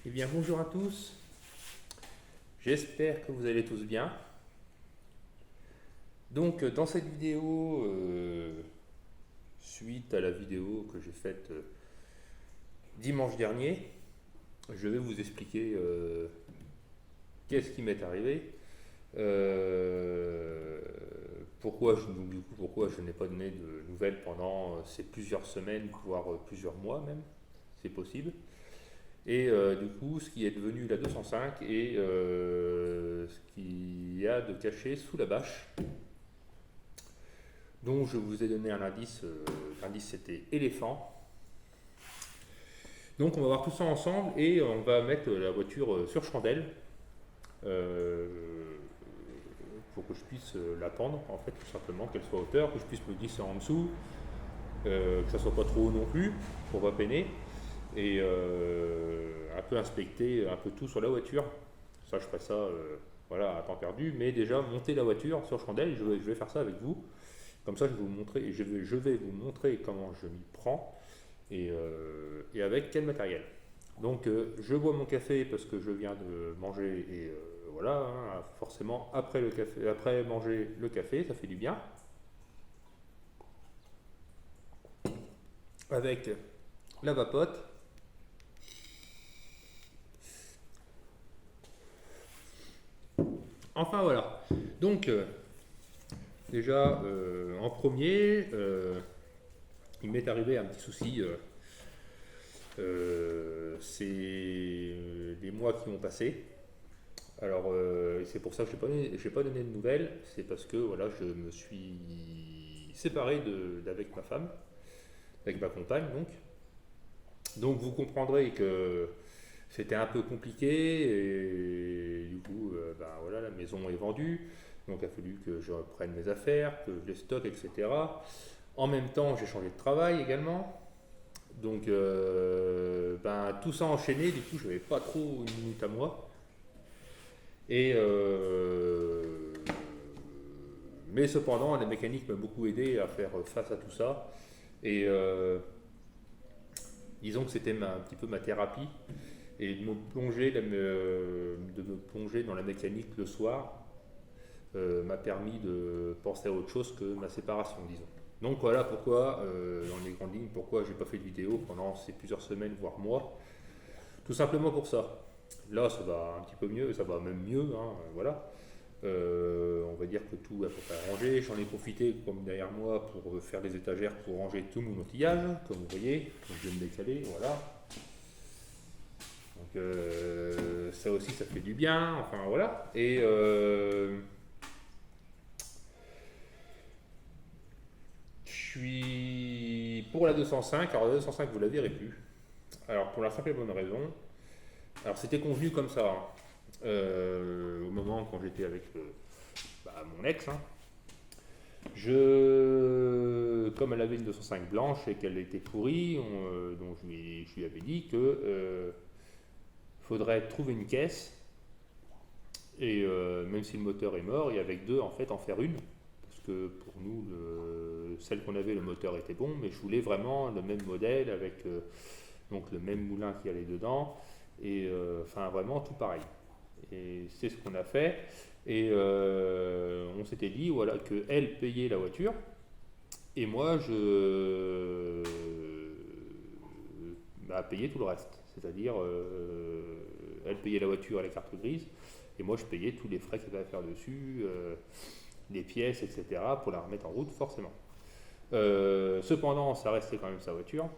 Eh bien bonjour à tous, j'espère que vous allez tous bien. Donc dans cette vidéo, suite à la vidéo que j'ai faite dimanche dernier, je vais vous expliquer qu'est-ce qui m'est arrivé, euh, pourquoi je n'ai pas donné de nouvelles pendant ces plusieurs semaines, voire plusieurs mois même, c'est possible. Et du coup, ce qui est devenu la 205 et ce qu'il y a de caché sous la bâche. Donc je vous ai donné un indice, l'indice c'était éléphant. Donc on va voir tout ça ensemble et on va mettre la voiture sur chandelle euh, pour que je puisse la pendre en fait tout simplement, qu'elle soit à hauteur, que je puisse me glisser en dessous, que ça soit pas trop haut non plus pour pas peiner et un peu inspecter un peu tout sur la voiture. Ça je ferai ça voilà à temps perdu, mais déjà monter la voiture sur chandelle, je vais faire ça avec vous. Comme ça, je vais vous montrer comment je m'y prends et avec quel matériel. Donc, je bois mon café parce que je viens de manger et voilà, hein, forcément après le café, après manger le café, ça fait du bien. Avec la vapote. Enfin voilà. Donc, déjà en premier, il m'est arrivé un petit souci. C'est les mois qui ont passé. Alors, c'est pour ça que je n'ai pas donné de nouvelles. C'est parce que voilà, je me suis séparé d'avec ma femme, avec ma compagne donc. Donc, vous comprendrez que c'était un peu compliqué et du coup, ben, voilà, la maison est vendue. Donc, il a fallu que je reprenne mes affaires, que je les stocke, etc. En même temps, j'ai changé de travail également. Donc, ben, tout ça enchaîné, du coup, je n'avais pas trop une minute à moi. Et mais cependant, la mécanique m'a beaucoup aidé à faire face à tout ça. Et disons que c'était un petit peu ma thérapie. Et de me plonger dans la mécanique le soir m'a permis de penser à autre chose que ma séparation, disons. Donc voilà pourquoi, dans les grandes lignes, pourquoi j'ai pas fait de vidéo pendant ces plusieurs semaines, voire mois. Tout simplement pour ça. Là, ça va un petit peu mieux, ça va même mieux, hein, voilà. On va dire que tout est à peu près rangé. J'en ai profité comme derrière moi pour faire les étagères pour ranger tout mon outillage, comme vous voyez. Donc je vais me décaler, voilà. Donc ça aussi, ça fait du bien. Enfin voilà. Et je suis pour la 205. Alors la 205, vous la verrez plus. Alors pour la simple et bonne raison. Alors c'était convenu comme ça, hein. Au moment quand j'étais avec bah, mon ex, hein. Comme elle avait une 205 blanche et qu'elle était pourrie, donc je lui avais dit que faudrait trouver une caisse et même si le moteur est mort, et avec deux en fait en faire une, parce que pour nous celle qu'on avait le moteur était bon, mais je voulais vraiment le même modèle avec donc le même moulin qui allait dedans et enfin vraiment tout pareil. Et c'est ce qu'on a fait. Et on s'était dit voilà, que elle payait la voiture et moi je bah, payais tout le reste. C'est-à-dire elle payait la voiture à la carte grise et moi je payais tous les frais qu'il y avait à faire dessus, les pièces, etc. pour la remettre en route forcément. Cependant, ça restait quand même sa voiture.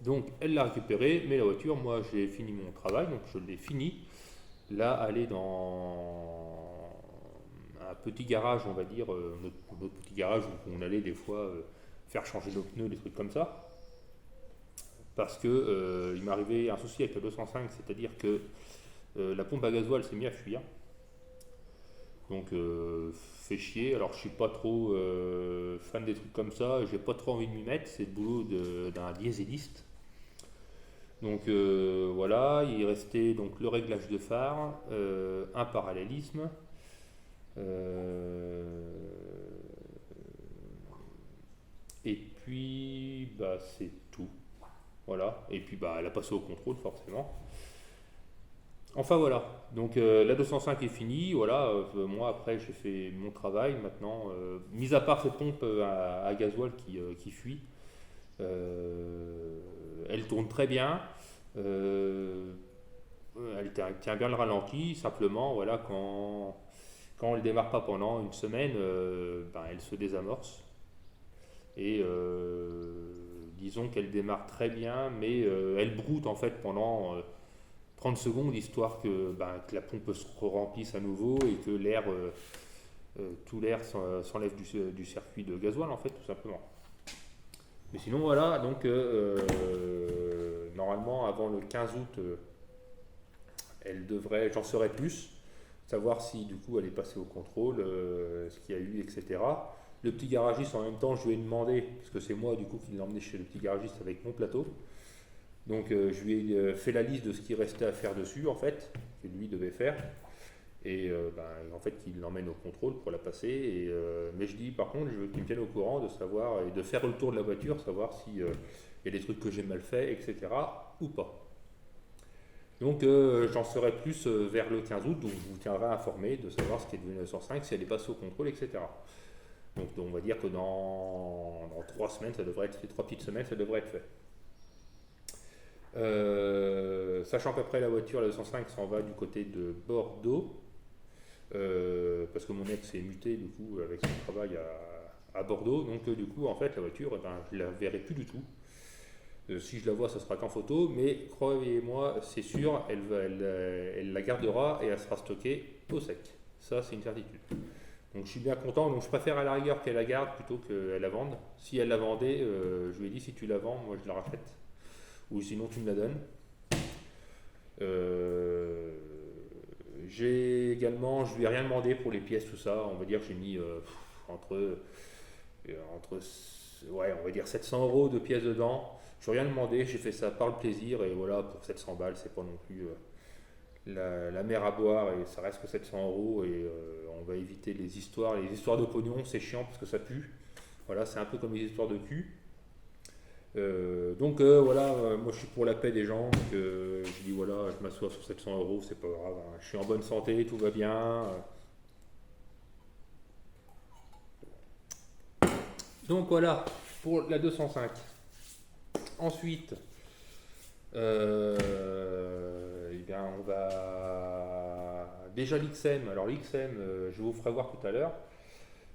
Donc elle l'a récupérée, mais la voiture, moi j'ai fini mon travail, donc je l'ai fini. Là, aller dans un petit garage, on va dire, notre petit garage où on allait des fois faire changer nos pneus, des trucs comme ça. Parce que il m'est arrivé un souci avec la 205, c'est-à-dire que la pompe à gasoil s'est mise à fuir. Donc, fait chier. Alors, je suis pas trop fan des trucs comme ça, j'ai pas trop envie de m'y mettre. C'est le boulot d'un dieseliste. Donc voilà, il restait donc le réglage de phare, un parallélisme, et puis bah, c'est tout. Voilà, et puis bah, elle a passé au contrôle forcément. Enfin voilà, donc la 205 est finie, voilà, moi après j'ai fait mon travail maintenant, mis à part cette pompe à gasoil qui fuit, elle tourne très bien, euh, elle tient bien le ralenti, simplement voilà, quand elle ne démarre pas pendant une semaine, ben, elle se désamorce. Et disons qu'elle démarre très bien, mais elle broute en fait pendant 30 secondes, histoire que la pompe se remplisse à nouveau et que tout l'air s'enlève du circuit de gasoil en fait, tout simplement. Mais sinon voilà, donc normalement avant le 15 août, elle devrait, j'en saurai plus, savoir si du coup elle est passée au contrôle, ce qu'il y a eu, etc. Le petit garagiste en même temps, je lui ai demandé, parce que c'est moi du coup qui l'ai emmené chez le petit garagiste avec mon plateau, donc je lui ai fait la liste de ce qui restait à faire dessus en fait, que lui devait faire, et en fait qu'il l'emmène au contrôle pour la passer, mais je dis par contre je veux qu'il me tienne au courant de savoir, et de faire le tour de la voiture, savoir si y a des trucs que j'ai mal fait, etc. ou pas. Donc j'en saurai plus vers le 15 août, donc je vous tiendrai informé de savoir ce qui est devenu la 105, si elle est passée au contrôle, etc. Donc on va dire que dans 3 semaines, ça devrait être fait, 3 petites semaines, ça devrait être fait. Sachant qu'après la voiture, la 205 s'en va du côté de Bordeaux, parce que mon ex est muté du coup avec son travail à Bordeaux, donc du coup en fait la voiture, je la verrai plus du tout. Si je la vois, ça sera qu'en photo, mais croyez-moi, c'est sûr, elle la gardera et elle sera stockée au sec. Ça, c'est une certitude. Donc je suis bien content, donc je préfère à la rigueur qu'elle la garde plutôt qu'elle la vende. Si elle la vendait, je lui ai dit si tu la vends, moi je la rachète. Ou sinon tu me la donnes. Euh, j'ai également, je lui ai rien demandé pour les pièces, tout ça. On va dire que j'ai mis entre ouais, on va dire 700 € de pièces dedans. Je n'ai rien demandé, j'ai fait ça par le plaisir et voilà, pour 700 balles, c'est pas non plus la mer à boire et ça reste que 700 € et on va éviter les histoires. Les histoires de pognon, c'est chiant parce que ça pue. Voilà, c'est un peu comme les histoires de cul. Donc voilà, moi je suis pour la paix des gens, donc je dis voilà, je m'assois sur 700 €, c'est pas grave, hein. Je suis en bonne santé, tout va bien. Donc voilà, pour la 205. Ensuite, eh bien, on va déjà l'XM. Alors l'XM, je vous ferai voir tout à l'heure.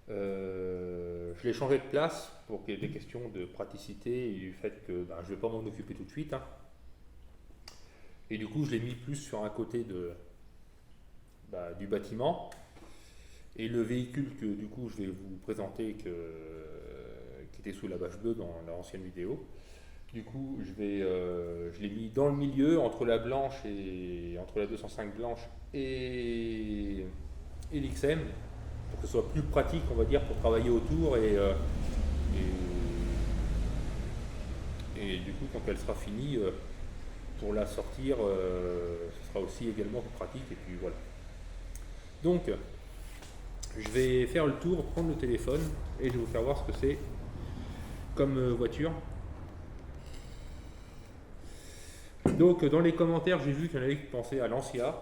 Je l'ai changé de place pour qu'il y ait des questions de praticité et du fait que je ne vais pas m'en occuper tout de suite, hein. Et du coup, je l'ai mis plus sur un côté du bâtiment. Et le véhicule que du coup je vais vous présenter, qui était sous la bâche bleue dans l'ancienne vidéo, du coup je l'ai mis dans le milieu entre la blanche et entre la 205 blanche et l'XM, pour que ce soit plus pratique, on va dire, pour travailler autour et du coup quand elle sera finie, pour la sortir, ce sera aussi également plus pratique et puis voilà. Donc je vais faire le tour, prendre le téléphone et je vais vous faire voir ce que c'est comme voiture. Donc dans les commentaires, j'ai vu qu'il y en avait qui pensaient à l'Ancia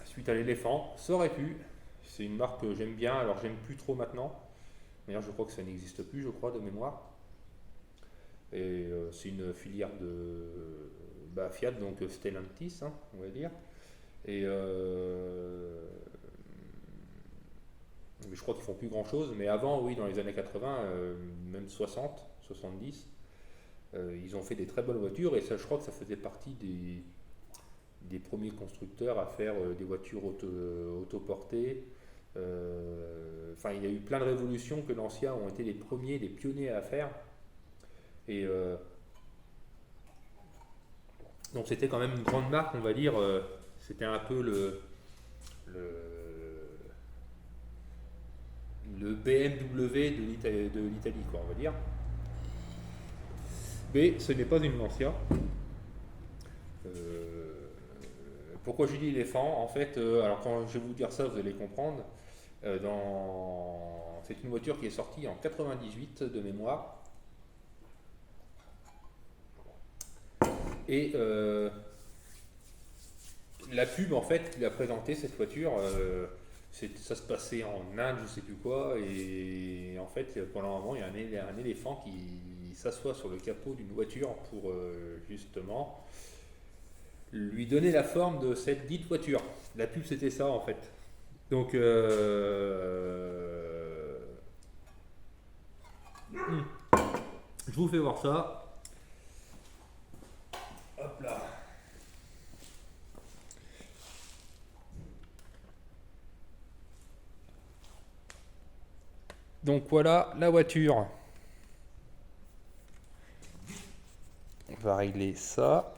suite à l'éléphant. Ça aurait pu. C'est une marque que j'aime bien, alors j'aime plus trop maintenant. D'ailleurs, je crois que ça n'existe plus, je crois, de mémoire. Et c'est une filière de Fiat, donc Stellantis, hein, on va dire. Et mais je crois qu'ils font plus grand chose. Mais avant, oui, dans les années 80, même 60, 70, ils ont fait des très bonnes voitures. Et ça, je crois que ça faisait partie des premiers constructeurs à faire des voitures autoportées. Enfin, il y a eu plein de révolutions que l'Ancia ont été les premiers, les pionniers à faire. Et donc c'était quand même une grande marque, on va dire. C'était un peu le BMW de l'Italie, quoi, on va dire. Mais ce n'est pas une Lancia. Pourquoi je dis éléphant? En fait, alors quand je vais vous dire ça, vous allez comprendre. C'est une voiture qui est sortie en 98 de mémoire. Et la pub, en fait, qu'il a présenté cette voiture, ça se passait en Inde, je sais plus quoi, et en fait, pendant un moment, il y a un éléphant qui s'assoit sur le capot d'une voiture pour justement lui donner la forme de cette dite voiture. La pub, c'était ça, en fait. Donc, je vous fais voir ça. Hop là. Donc voilà la voiture. On va régler ça.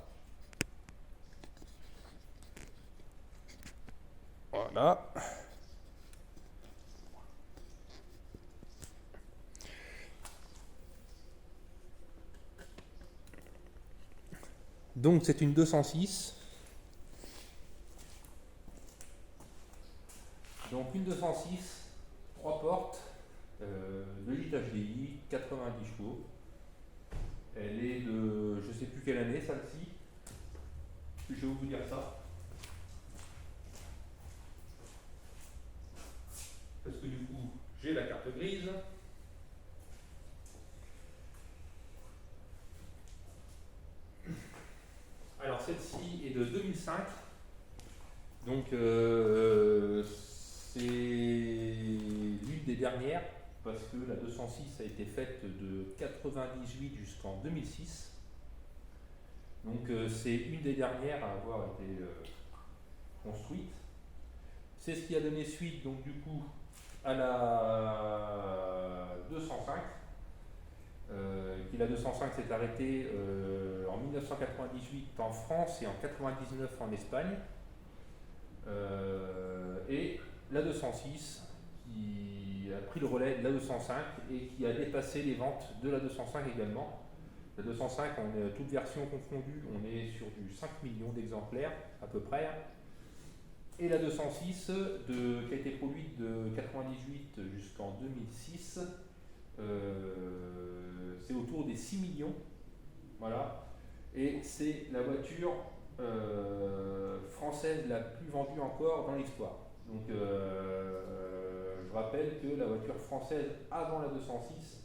Voilà. Donc c'est une 206. Donc une 206, 3 portes, 2 litres HDI, 90 chevaux. Elle est de je sais plus quelle année celle-ci. Je vais vous dire ça. Parce que du coup, j'ai la carte grise. Alors celle-ci est de 2005. Donc c'est l'une des dernières parce que la 206 a été faite de 98 jusqu'en 2006. Donc c'est une des dernières à avoir été construite. C'est ce qui a donné suite donc du coup à la 205. Qui la 205 s'est arrêtée en 1998 en France et en 99 en Espagne. Et la 206 qui a pris le relais de la 205 et qui a dépassé les ventes de la 205 également. La 205, toutes versions confondues, on est sur du 5 millions d'exemplaires à peu près. Et la 206, qui a été produite de 98 jusqu'en 2006, c'est autour des 6 millions. Voilà. Et c'est la voiture française la plus vendue encore dans l'histoire. Donc je rappelle que la voiture française avant la 206,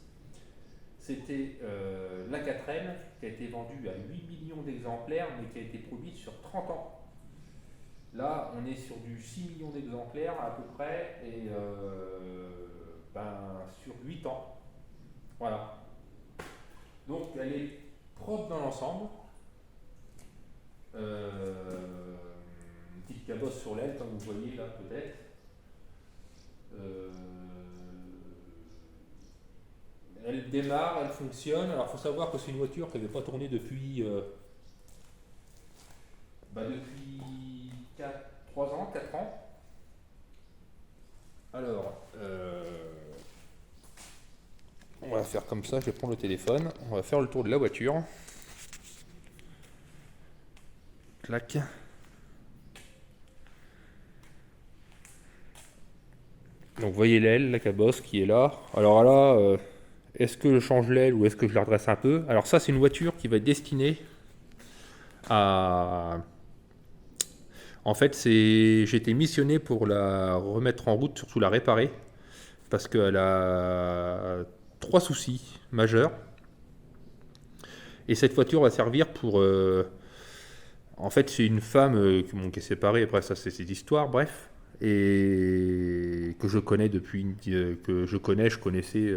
c'était la 4L qui a été vendue à 8 millions d'exemplaires mais qui a été produite sur 30 ans. Là, on est sur du 6 millions d'exemplaires à peu près et sur 8 ans. Voilà. Donc elle est propre dans l'ensemble. Une petite cabosse sur l'aile, comme vous voyez là peut-être. Elle démarre, elle fonctionne. Alors il faut savoir que c'est une voiture qui n'avait pas tourné depuis 3 ans, 4 ans. Alors, on va faire comme ça, je vais prendre le téléphone, on va faire le tour de la voiture. Clac. Donc vous voyez l'aile, la cabosse qui est là. Alors là, est-ce que je change l'aile ou est-ce que je la redresse un peu? Alors ça, c'est une voiture qui va être destinée à... En fait, j'ai été missionné pour la remettre en route, surtout la réparer, parce qu'elle a 3 soucis majeurs. Et cette voiture va servir pour... en fait, c'est une femme qui est séparée, après ça c'est cette histoire, bref, et que je connais depuis... je connaissais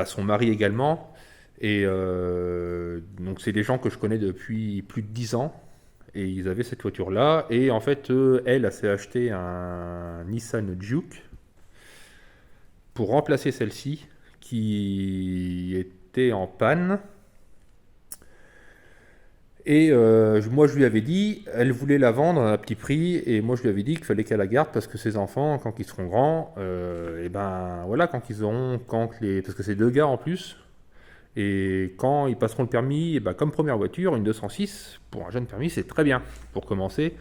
son mari également. Et donc c'est des gens que je connais depuis plus de 10 ans. Et ils avaient cette voiture-là. Et en fait, elle s'est acheté un Nissan Juke pour remplacer celle-ci qui était en panne. Et moi, je lui avais dit, elle voulait la vendre à un petit prix. Et moi, je lui avais dit qu'il fallait qu'elle la garde parce que ses enfants, quand ils seront grands, parce que c'est 2 gars en plus. Et quand ils passeront le permis, comme première voiture, une 206, pour un jeune permis, c'est très bien pour commencer.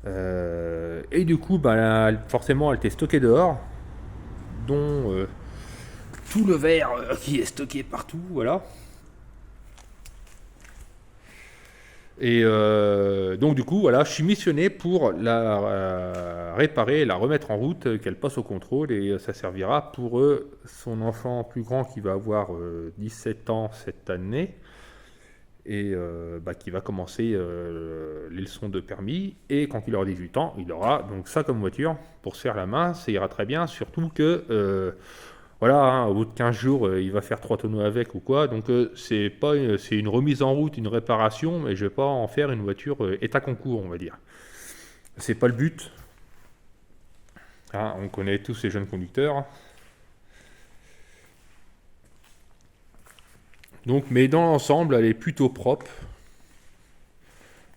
Et du coup, forcément, elle était stockée dehors, dont tout le verre qui est stocké partout, voilà. Et donc du coup, voilà, je suis missionné pour la réparer, la remettre en route, qu'elle passe au contrôle, et ça servira pour son enfant plus grand qui va avoir 17 ans cette année, et qui va commencer les leçons de permis, et quand il aura 18 ans, il aura donc ça comme voiture pour se faire la main, ça ira très bien, surtout que voilà, hein, au bout de 15 jours, il va faire 3 tonneaux avec ou quoi, donc c'est pas c'est une remise en route, une réparation, mais je vais pas en faire une voiture état concours, on va dire. C'est pas le but. Hein, on connaît tous ces jeunes conducteurs. Donc, mais dans l'ensemble, elle est plutôt propre.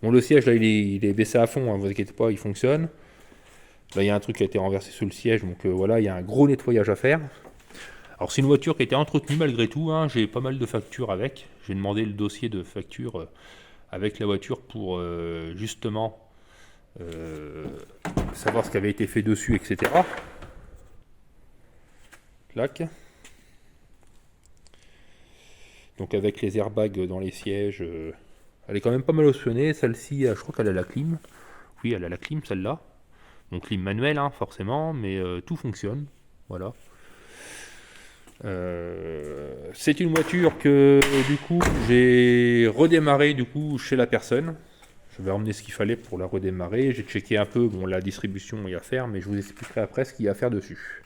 Bon, le siège, là, il est baissé à fond, hein, vous inquiétez pas, il fonctionne. Là, il y a un truc qui a été renversé sous le siège, donc voilà, il y a un gros nettoyage à faire. Alors, c'est une voiture qui a été entretenue malgré tout, hein, j'ai pas mal de factures avec. J'ai demandé le dossier de facture avec la voiture pour justement savoir ce qui avait été fait dessus, etc. Clac. Donc avec les airbags dans les sièges, elle est quand même pas mal optionnée. Celle-ci, je crois qu'elle a la clim. Oui, elle a la clim, celle-là. Donc clim manuelle, hein, forcément, mais tout fonctionne. Voilà. C'est une voiture que du coup j'ai redémarré du coup chez la personne. Je vais emmener ce qu'il fallait pour la redémarrer. J'ai checké un peu la distribution et à faire, mais je vous expliquerai après ce qu'il y a à faire dessus.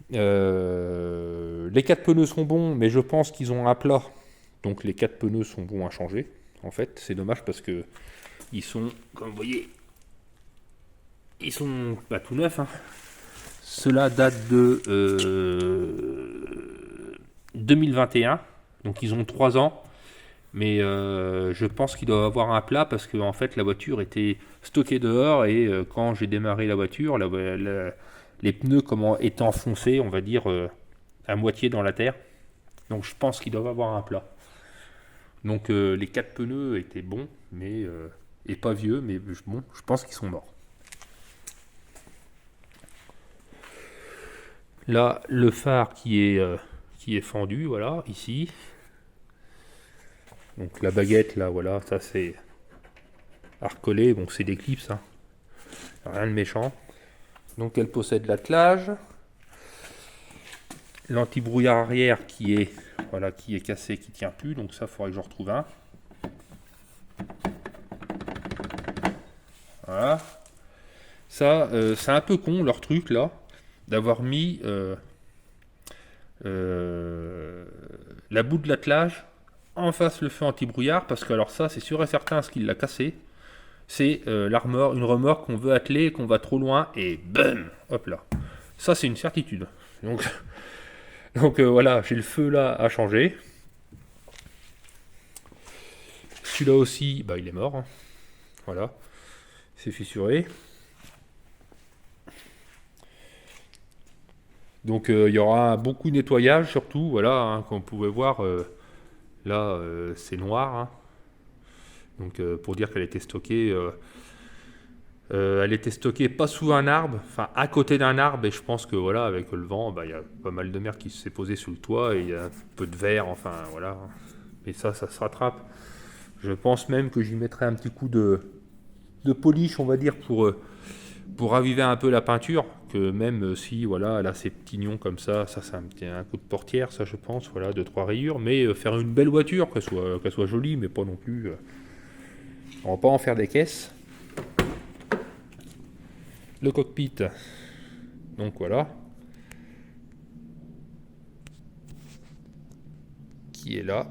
Les 4 pneus sont bons, mais je pense qu'ils ont un plat. Donc les 4 pneus sont bons à changer. En fait, c'est dommage parce que ils sont, comme vous voyez, ils sont pas tout neufs. Hein. Cela date de 2021, donc ils ont 3 ans. Mais je pense qu'ils doivent avoir un plat parce que en fait la voiture était stockée dehors et quand j'ai démarré la voiture, les pneus étant enfoncés, on va dire à moitié dans la terre. Donc je pense qu'ils doivent avoir un plat. Donc les 4 pneus étaient bons, mais et pas vieux, mais bon, je pense qu'ils sont morts. Là, le phare qui est fendu, voilà, ici. Donc la baguette, là, voilà, ça c'est à recoller, bon c'est des clips, hein. Rien de méchant. Donc elle possède l'attelage. L'antibrouillard arrière qui est cassé, qui tient plus, donc ça il faudrait que j'en retrouve un. Voilà. Ça, c'est un peu con leur truc là, d'avoir mis la bout de l'attelage en face le feu anti-brouillard, parce que alors ça c'est sûr et certain ce qui l'a cassé, c'est une remorque qu'on veut atteler, qu'on va trop loin et bam, hop là. Ça c'est une certitude. Donc voilà, j'ai le feu là à changer. Celui-là aussi, il est mort. Hein. Voilà, c'est fissuré. Donc il y aura beaucoup de nettoyage surtout, voilà, hein, comme vous pouvez voir, là c'est noir. Hein. Donc pour dire qu'elle était stockée, elle était stockée pas sous un arbre, enfin à côté d'un arbre, et je pense que voilà, avec le vent, il y a pas mal de mer qui s'est posée sous le toit, et il y a un peu de verre, enfin voilà. Mais ça se rattrape. Je pense même que j'y mettrai un petit coup de polish, on va dire, pour raviver un peu la peinture, que même si voilà, elle a ces petits nions comme ça c'est un coup de portière, ça je pense, voilà, 2-3 rayures, mais faire une belle voiture, qu'elle soit jolie, mais pas non plus. On va pas en faire des caisses. Le cockpit, donc voilà, qui est là.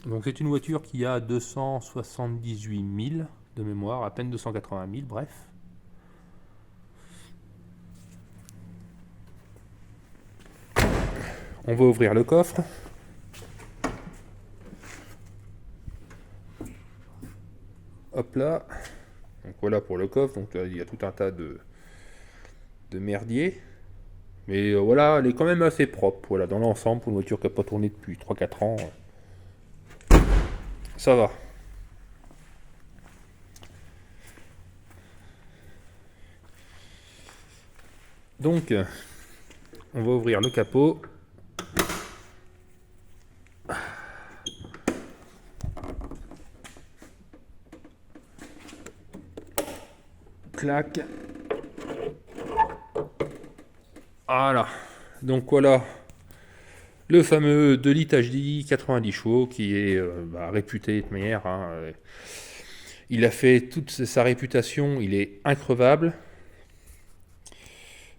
Donc c'est une voiture qui a 278 000 de mémoire, à peine 280 000, bref. On va ouvrir le coffre. Hop là. Donc voilà pour le coffre. Donc il y a tout un tas de merdier. Mais voilà, elle est quand même assez propre. Voilà, dans l'ensemble, pour une voiture qui n'a pas tourné depuis 3-4 ans, ça va. Donc, on va ouvrir le capot. Clac. Voilà. Donc voilà. Le fameux 2 litres HDI 90 chevaux qui est réputé de manière. Il a fait toute sa réputation, il est increvable.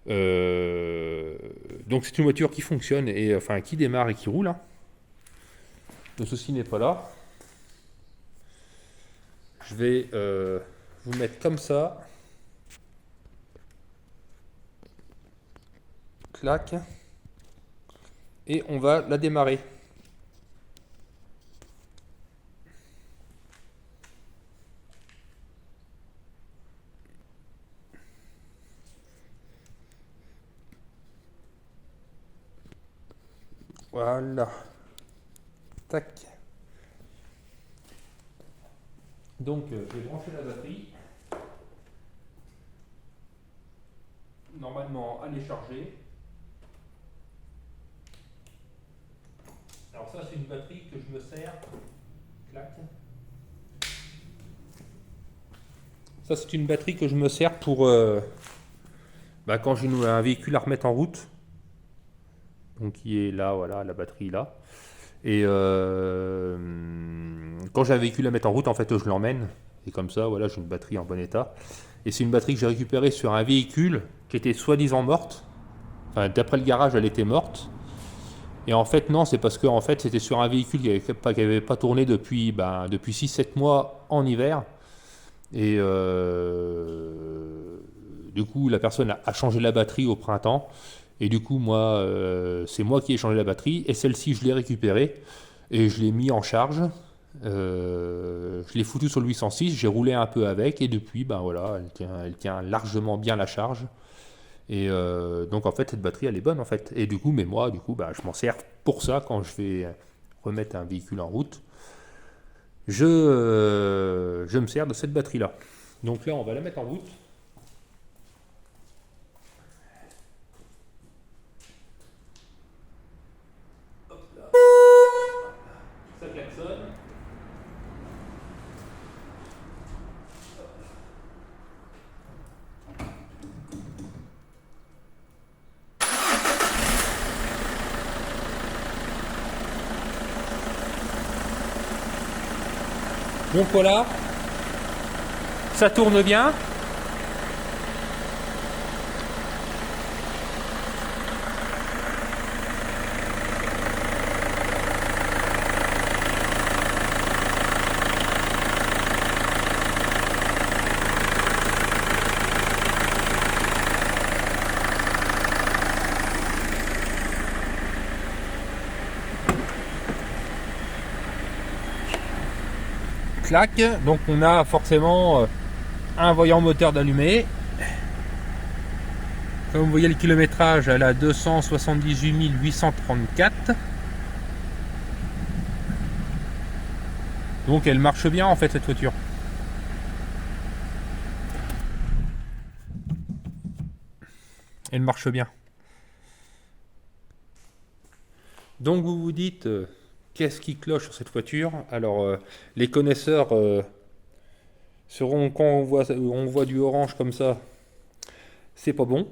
Donc c'est une voiture qui fonctionne et enfin qui démarre et qui roule. Hein. Le souci n'est pas là. Je vais vous mettre comme ça. Clac. Et on va la démarrer. Voilà. Tac. Donc, je vais brancher la batterie. Normalement, elle est chargée. Alors ça, c'est une batterie que je me sers. Clac. Ça, c'est une batterie que je me sers pour quand j'ai un véhicule à remettre en route. Donc, qui est là, voilà, la batterie là. Et quand j'ai un véhicule à mettre en route, en fait, je l'emmène. Et comme ça, voilà, j'ai une batterie en bon état. Et c'est une batterie que j'ai récupérée sur un véhicule qui était soi-disant morte. Enfin, d'après le garage, elle était morte. Et en fait, non, c'est parce que en fait, c'était sur un véhicule qui n'avait pas tourné depuis 6-7 mois en hiver. Et du coup, la personne a changé la batterie au printemps. Et du coup, moi, c'est moi qui ai changé la batterie. Et celle-ci, je l'ai récupérée. Et je l'ai mis en charge. Je l'ai foutu sur le 806. J'ai roulé un peu avec. Et depuis, voilà, elle tient largement bien la charge. Et donc en fait cette batterie elle est bonne en fait. Et du coup, je m'en sers pour ça quand je vais remettre un véhicule en route. Je me sers de cette batterie là. Donc là on va la mettre en route. Hop là. Ça klaxonne. Donc voilà, ça tourne bien. Clac, donc on a forcément un voyant moteur d'allumé. Comme vous voyez, le kilométrage elle a 278 834. Donc elle marche bien en fait cette voiture. Elle marche bien. Donc vous vous dites, qu'est-ce qui cloche sur cette voiture? Alors les connaisseurs seront, quand on voit du orange comme ça, c'est pas bon.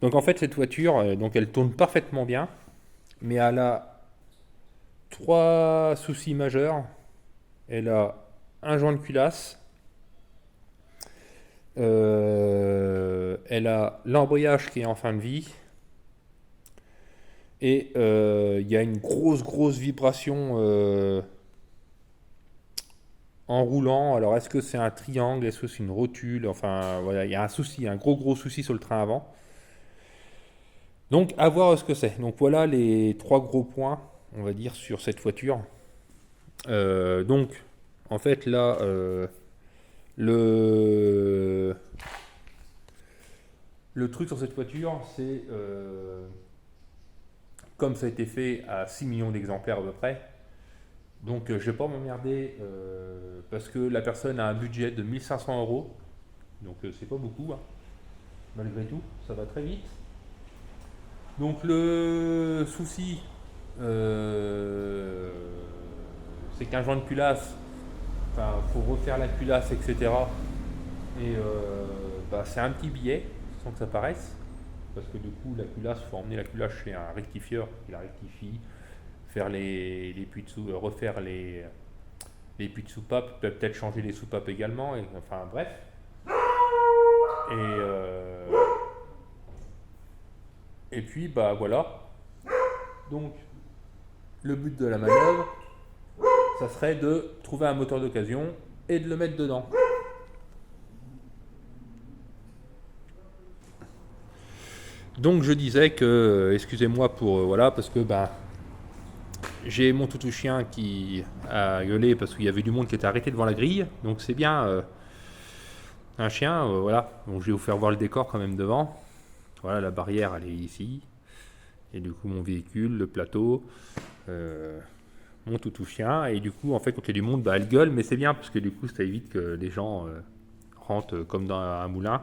Donc en fait cette voiture, donc elle tourne parfaitement bien, mais elle a 3 soucis majeurs. Elle a un joint de culasse, elle a l'embrayage qui est en fin de vie, et il y a une grosse vibration en roulant. Alors est-ce que c'est un triangle, est-ce que c'est une rotule? Enfin voilà, il y a un souci, un gros souci sur le train avant. Donc à voir ce que c'est. Donc voilà les 3 gros points, on va dire, sur cette voiture. Donc en fait là, le truc sur cette voiture, c'est comme ça a été fait à 6 millions d'exemplaires à peu près. Donc je ne vais pas m'emmerder parce que la personne a un budget de 1500 euros. Donc c'est pas beaucoup. Hein. malgré tout, ça va très vite. Donc le souci, c'est qu'un joint de culasse, enfin, faut refaire la culasse, etc. Et c'est un petit billet, sans que ça paraisse. Parce que du coup, la culasse, il faut emmener la culasse chez un rectifieur qui la rectifie, faire les puits de refaire les puits de soupape, peut-être changer les soupapes également, et, enfin bref. Et puis, voilà. Donc, le but de la manœuvre, ça serait de trouver un moteur d'occasion et de le mettre dedans. Donc je disais que, excusez-moi pour, voilà, parce que j'ai mon toutou chien qui a gueulé parce qu'il y avait du monde qui était arrêté devant la grille, donc c'est bien un chien, voilà. Donc je vais vous faire voir le décor quand même devant. Voilà, la barrière elle est ici, et du coup mon véhicule, le plateau, mon toutou chien, et du coup en fait quand il y a du monde, elle gueule, mais c'est bien parce que du coup ça évite que les gens rentrent comme dans un moulin.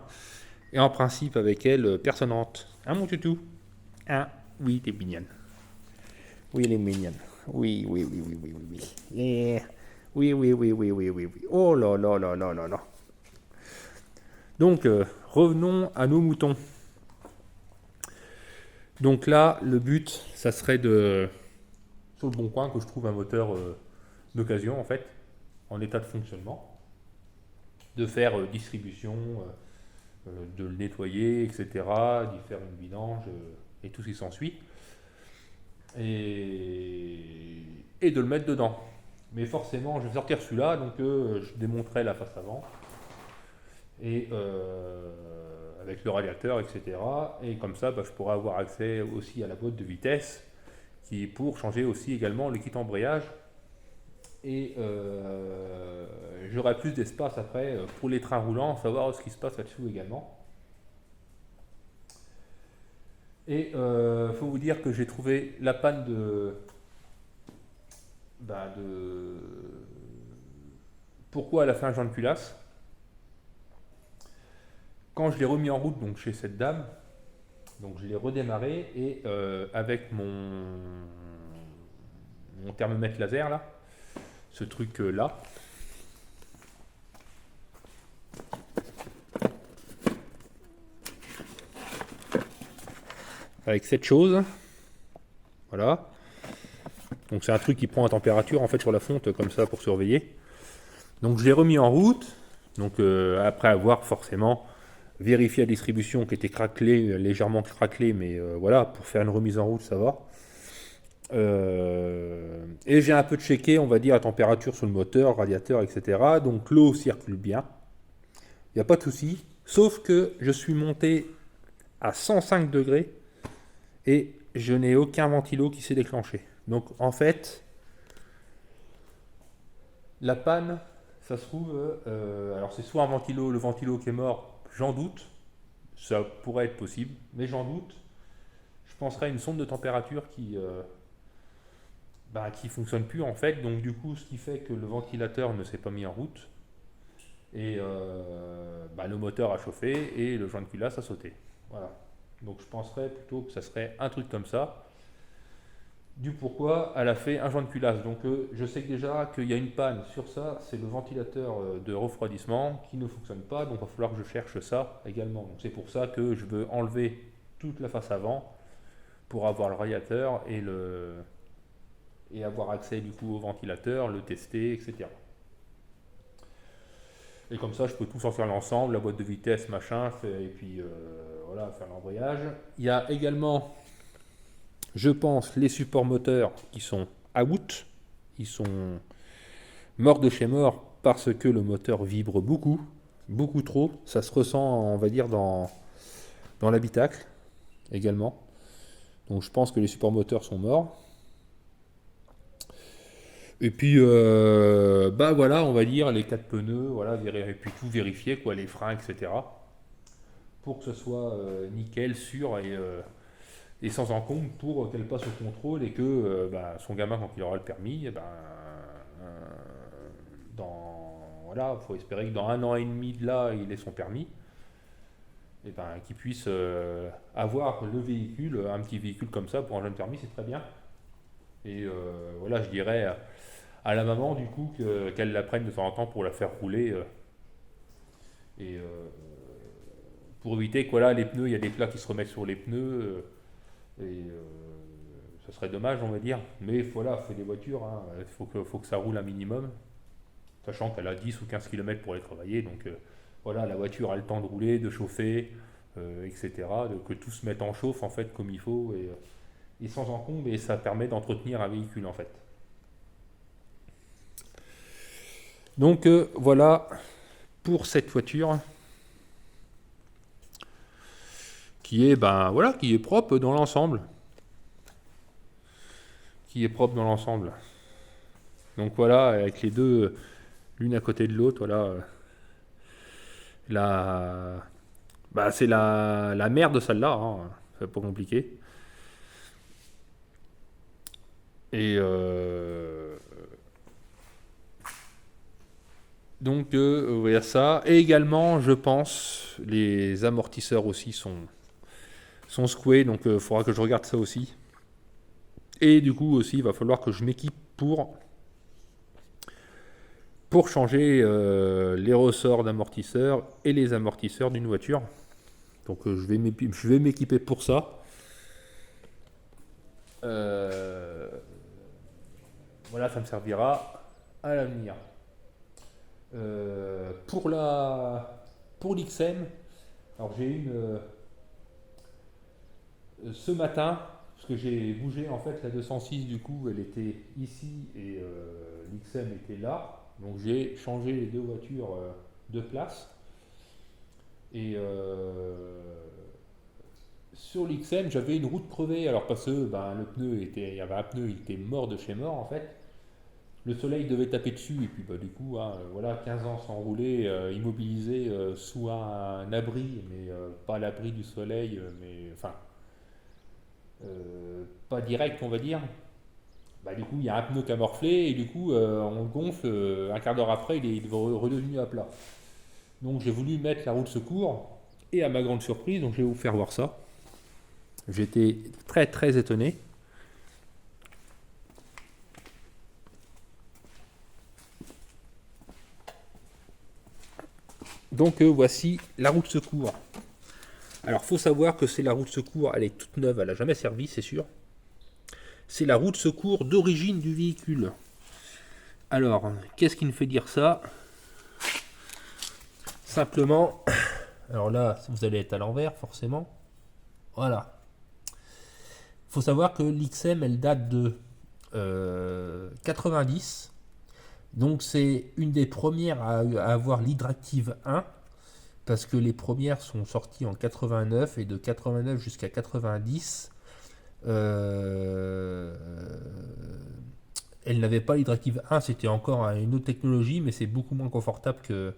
Et en principe, avec elle, personne rentre. Hein, mon toutou? Hein? Oui, t'es mignonne. Oui, elle est mignonne. Oui, oui, oui, oui, oui, oui, oui. Yeah. Oui, oui, oui, oui, oui, oui, oui. Oh là là là là là là. Donc, revenons à nos moutons. Donc là, le but, ça serait de, sur le bon coin, que je trouve un moteur d'occasion, en fait, en état de fonctionnement, de faire distribution, de le nettoyer, etc., d'y faire une vidange et tout ce qui s'ensuit, et de le mettre dedans. Mais forcément, je vais sortir celui-là, donc je démonterai la face avant, et avec le radiateur, etc. Et comme ça, je pourrai avoir accès aussi à la boîte de vitesse, qui est pour changer aussi également le kit embrayage. Et j'aurai plus d'espace après pour les trains roulants, savoir ce qui se passe là-dessous également. Et faut vous dire que j'ai trouvé la panne de pourquoi elle a fait un joint de culasse. Quand je l'ai remis en route donc chez cette dame, donc je l'ai redémarré et avec mon thermomètre laser là, ce truc là, avec cette chose, voilà. Donc c'est un truc qui prend la température en fait sur la fonte comme ça pour surveiller. Donc je l'ai remis en route, donc après avoir forcément vérifié la distribution qui était craquelée, légèrement craquelée, mais voilà, pour faire une remise en route ça va. Et j'ai un peu checké, on va dire, la température sur le moteur, radiateur, etc. Donc l'eau circule bien, il n'y a pas de souci, sauf que je suis monté à 105 degrés et je n'ai aucun ventilo qui s'est déclenché. Donc en fait, la panne, ça se trouve, alors c'est soit le ventilo qui est mort, j'en doute, ça pourrait être possible, mais j'en doute. Je penserais à une sonde de température qui fonctionne plus en fait, donc du coup ce qui fait que le ventilateur ne s'est pas mis en route, et le moteur a chauffé et le joint de culasse a sauté. Voilà. Donc je penserais plutôt que ça serait un truc comme ça. Du pourquoi elle a fait un joint de culasse. Donc je sais que déjà qu'il y a une panne sur ça, c'est le ventilateur de refroidissement qui ne fonctionne pas, donc il va falloir que je cherche ça également. Donc c'est pour ça que je veux enlever toute la face avant pour avoir le radiateur et avoir accès du coup au ventilateur, le tester, etc. Et comme ça je peux tout sortir l'ensemble, la boîte de vitesse, machin, et puis voilà, faire l'embrayage. Il y a également, je pense, les supports moteurs qui sont out, ils sont morts de chez mort parce que le moteur vibre beaucoup, beaucoup trop. Ça se ressent, on va dire, dans l'habitacle également. Donc je pense que les supports moteurs sont morts. Et puis, voilà, on va dire les 4 pneus, voilà, et puis tout vérifier, quoi, les freins, etc. Pour que ce soit nickel, sûr et sans encombre, pour qu'elle passe au contrôle et que son gamin, quand il aura le permis, voilà, faut espérer que dans 1 an et demi de là, il ait son permis. et ben, qu'ils puissent avoir le véhicule, un petit véhicule comme ça pour un jeune permis, c'est très bien. Et voilà, je dirais à la maman du coup qu'elle la prenne de temps en temps pour la faire rouler et pour éviter que voilà, les pneus, il y a des plats qui se remettent sur les pneus et ça serait dommage on va dire. Mais voilà, fait des voitures, hein, faut que ça roule un minimum, sachant qu'elle a 10 ou 15 km pour aller travailler. Donc voilà, la voiture a le temps de rouler, de chauffer, etc. Que tout se mette en chauffe en fait comme il faut et sans encombre et ça permet d'entretenir un véhicule en fait. Donc voilà pour cette voiture qui est ben voilà qui est propre dans l'ensemble. Donc voilà, avec les deux l'une à côté de l'autre, voilà. C'est la mère de celle-là, hein. C'est pas compliqué. Et donc voilà ça. Et également, je pense, les amortisseurs aussi sont secoués, donc il faudra que je regarde ça aussi. Et du coup aussi, il va falloir que je m'équipe pour changer les ressorts d'amortisseurs et les amortisseurs d'une voiture. Donc je vais m'équiper pour ça. Voilà, ça me servira à l'avenir. Pour l'XM, alors j'ai une ce matin, parce que j'ai bougé en fait la 206 du coup, elle était ici et l'XM était là. Donc j'ai changé les deux voitures de place. Et sur l'XM, j'avais une route crevée. Alors parce que il y avait un pneu, il était mort de chez mort en fait. Le soleil devait taper dessus et puis du coup, hein, voilà, 15 ans sans rouler, immobilisé sous un abri, mais pas l'abri du soleil, mais enfin pas direct on va dire. Du coup, il y a un pneu qui a morflé et du coup, on le gonfle. Un quart d'heure après, il est redevenu à plat. Donc, j'ai voulu mettre la roue de secours et à ma grande surprise, donc je vais vous faire voir ça. J'étais très très étonné. Donc, voici la roue de secours. Alors, faut savoir que c'est la roue de secours, elle est toute neuve, elle n'a jamais servi, c'est sûr. C'est la roue de secours d'origine du véhicule. Alors, qu'est-ce qui me fait dire ça? Simplement, alors là, vous allez être à l'envers, forcément. Voilà. Il faut savoir que l'XM, elle date de 90. Donc, c'est une des premières à avoir l'Hydractive 1. Parce que les premières sont sorties en 89 et de 89 jusqu'à 90. Elle n'avait pas l'Hydractive 1, c'était encore une autre technologie, mais c'est beaucoup moins confortable que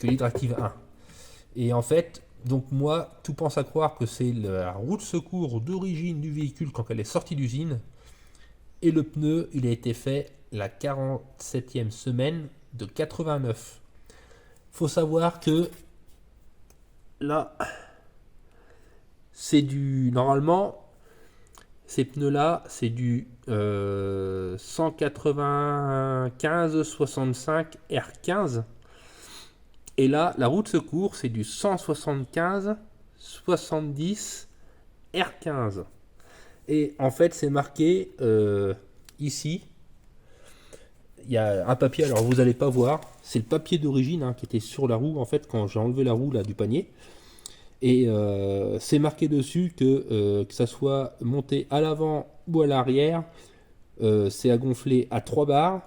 l'Hydractive 1. Et en fait, donc moi, tout pense à croire que c'est la roue de secours d'origine du véhicule quand elle est sortie d'usine. Et le pneu, il a été fait la 47e semaine de 89. Faut savoir que là, c'est du... Normalement, ces pneus-là, c'est du 195-65 R15. Et là, la roue de secours, c'est du 175-70 R15. Et en fait, c'est marqué ici. Il y a un papier, alors vous n'allez pas voir. C'est le papier d'origine hein, qui était sur la roue, en fait, quand j'ai enlevé la roue là, du panier. Et c'est marqué dessus que ça soit monté à l'avant ou à l'arrière, c'est à gonfler à 3 bars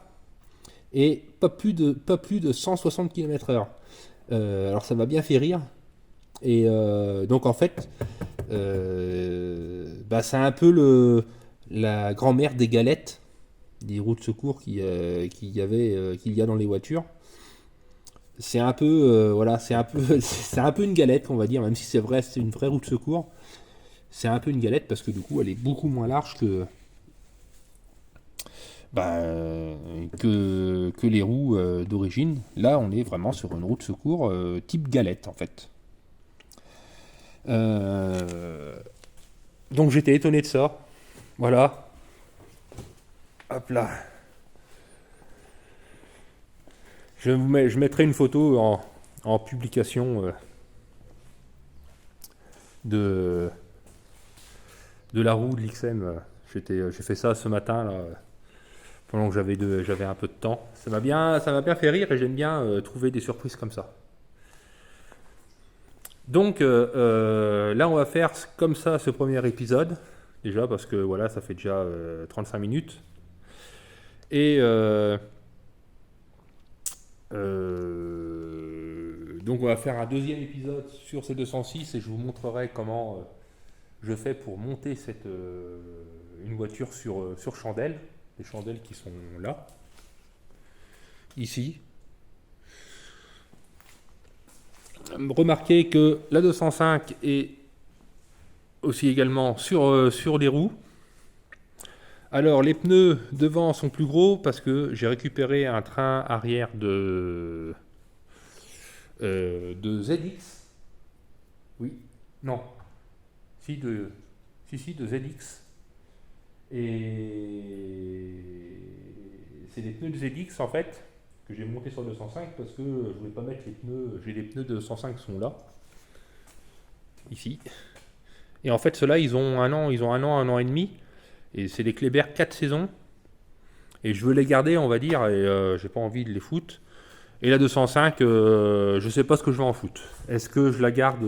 et pas plus de 160 km/h. Alors ça m'a bien fait rire. Et donc en fait, c'est un peu la grand-mère des galettes, des roues de secours qu'il y a dans les voitures. C'est un peu c'est un peu une galette on va dire, même si c'est vrai, c'est une vraie roue de secours. C'est un peu une galette parce que du coup elle est beaucoup moins large que les roues d'origine. Là, on est vraiment sur une roue de secours type galette, en fait. Donc j'étais étonné de ça. Voilà. Hop là. Je mettrai une photo en publication de la roue de l'XM. J'ai fait ça ce matin là, pendant que j'avais un peu de temps. Ça m'a bien fait rire et j'aime bien trouver des surprises comme ça. Donc là, on va faire comme ça ce premier épisode. Déjà parce que voilà, ça fait déjà 35 minutes. Et donc on va faire un deuxième épisode sur ces 206 et je vous montrerai comment je fais pour monter une voiture sur chandelle. Les chandelles qui sont là, ici. Remarquez que la 205 est aussi également sur les roues. Alors les pneus devant sont plus gros parce que j'ai récupéré un train arrière de ZX. Oui, non. Si de ZX. Et c'est des pneus de ZX en fait que j'ai monté sur 205 parce que je voulais pas mettre les pneus. J'ai des pneus de 205 qui sont là, ici. Et en fait ceux-là ils ont un an et demi. Et c'est des Kléber 4 saisons. Et je veux les garder, on va dire, et j'ai pas envie de les foutre. Et la 205, je sais pas ce que je vais en foutre. Est-ce que je la garde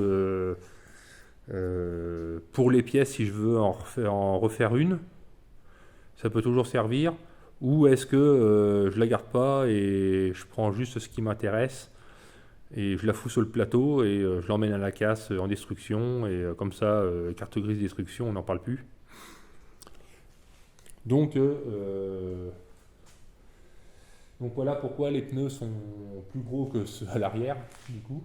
pour les pièces si je veux en refaire une? Ça peut toujours servir. Ou est-ce que je la garde pas et je prends juste ce qui m'intéresse et je la fous sur le plateau et je l'emmène à la casse en destruction et comme ça, carte grise destruction, on n'en parle plus. Donc voilà pourquoi les pneus sont plus gros que ceux à l'arrière, du coup.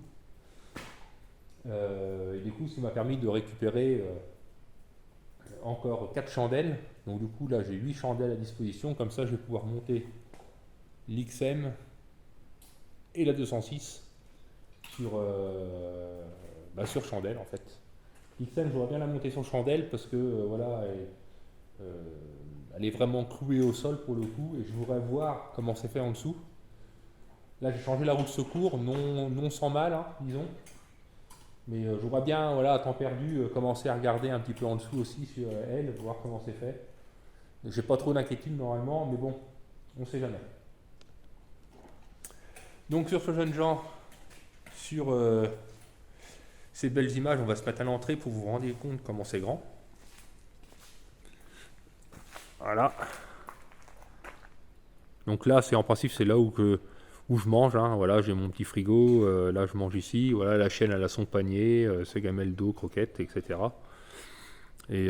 Et du coup, ça m'a permis de récupérer encore 4 chandelles. Donc du coup, là, j'ai 8 chandelles à disposition. Comme ça, je vais pouvoir monter l'XM et la 206 sur chandelle, en fait. L'XM, j'aurais bien la monter sur chandelle parce que, voilà... elle est vraiment clouée au sol pour le coup et je voudrais voir comment c'est fait en dessous. Là j'ai changé la roue de secours, non sans mal, hein, disons. Mais je voudrais bien, voilà, à temps perdu, commencer à regarder un petit peu en dessous aussi sur elle, voir comment c'est fait. J'ai pas trop d'inquiétude normalement, mais bon, on sait jamais. Donc sur ce jeune gens, sur ces belles images, on va se mettre à l'entrée pour vous vous rendre compte comment c'est grand. Voilà. Donc là, c'est en principe, c'est là où je mange. Hein. Voilà, j'ai mon petit frigo. Là, je mange ici. Voilà, la chaîne, elle a son panier, ses gamelles d'eau, croquettes, etc. Et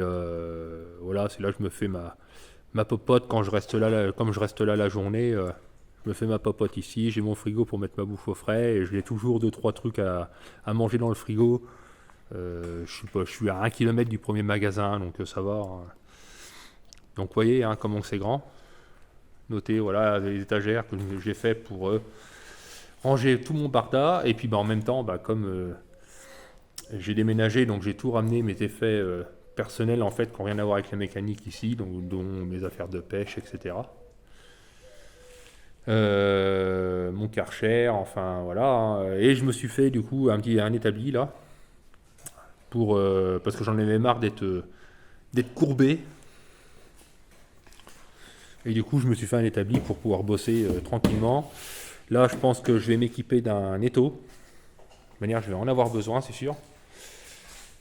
voilà, c'est là que je me fais ma popote quand je reste là, comme je reste là la journée. Je me fais ma popote ici. J'ai mon frigo pour mettre ma bouffe au frais. Et j'ai toujours 2-3 trucs à manger dans le frigo. Je suis à 1 km du premier magasin, donc ça va. Hein. Donc vous voyez hein, comment c'est grand. Notez voilà, les étagères que j'ai fait pour ranger tout mon barda. Et puis en même temps, comme j'ai déménagé, donc j'ai tout ramené mes effets personnels en fait, qui n'ont rien à voir avec la mécanique ici, donc, dont mes affaires de pêche, etc. Mon Karcher, enfin voilà. Hein. Et je me suis fait du coup un établi là, parce que j'en avais marre d'être courbé. Et du coup, je me suis fait un établi pour pouvoir bosser tranquillement. Là, je pense que je vais m'équiper d'un étau. De manière, je vais en avoir besoin, c'est sûr.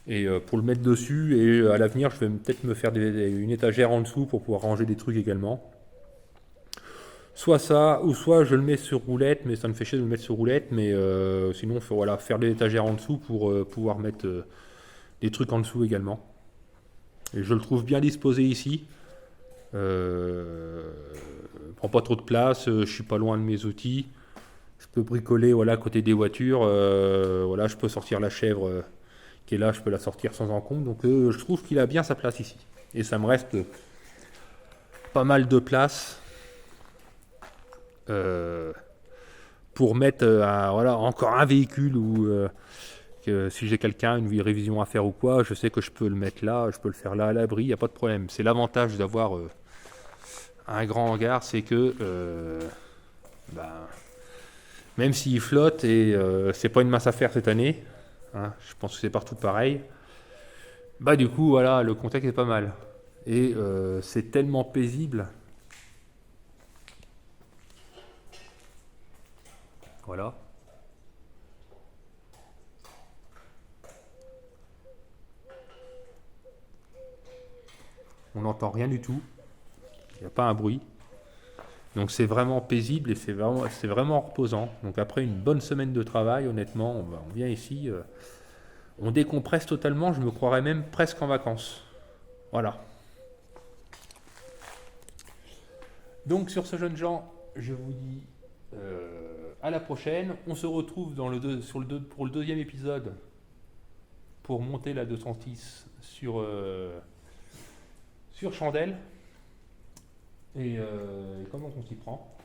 Et pour le mettre dessus, et à l'avenir, je vais peut-être me faire une étagère en dessous pour pouvoir ranger des trucs également. Soit ça, ou soit je le mets sur roulette, mais ça me fait chier de le mettre sur roulette. Mais sinon, il faut voilà, faire des étagères en dessous pour pouvoir mettre des trucs en dessous également. Et je le trouve bien disposé ici. Prend pas trop de place, je suis pas loin de mes outils, je peux bricoler voilà, à côté des voitures, voilà, je peux sortir la chèvre qui est là, je peux la sortir sans encombre, donc je trouve qu'il a bien sa place ici. Et ça me reste pas mal de place pour mettre encore un véhicule ou que si j'ai quelqu'un, une révision à faire ou quoi, je sais que je peux le mettre là, je peux le faire là à l'abri, il n'y a pas de problème. C'est l'avantage d'avoir un grand hangar, c'est que même s'il flotte et c'est pas une mince affaire cette année, hein, je pense que c'est partout pareil, du coup voilà, le contexte est pas mal. Et c'est tellement paisible. Voilà. On n'entend rien du tout. Il n'y a pas un bruit. Donc c'est vraiment paisible et c'est vraiment reposant. Donc après une bonne semaine de travail, honnêtement, on vient ici, on décompresse totalement, je me croirais même presque en vacances. Voilà. Donc sur ce, jeunes gens, je vous dis à la prochaine. On se retrouve pour le deuxième épisode pour monter la 206 sur chandelle. Et comment on s'y prend.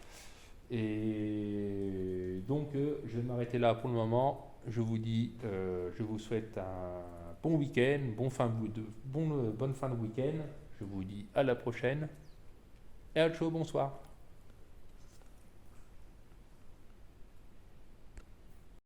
Et donc je vais m'arrêter là pour le moment. Je vous dis, je vous souhaite un bon week-end, bonne fin de week-end. Je vous dis à la prochaine. Et à ciao, bonsoir.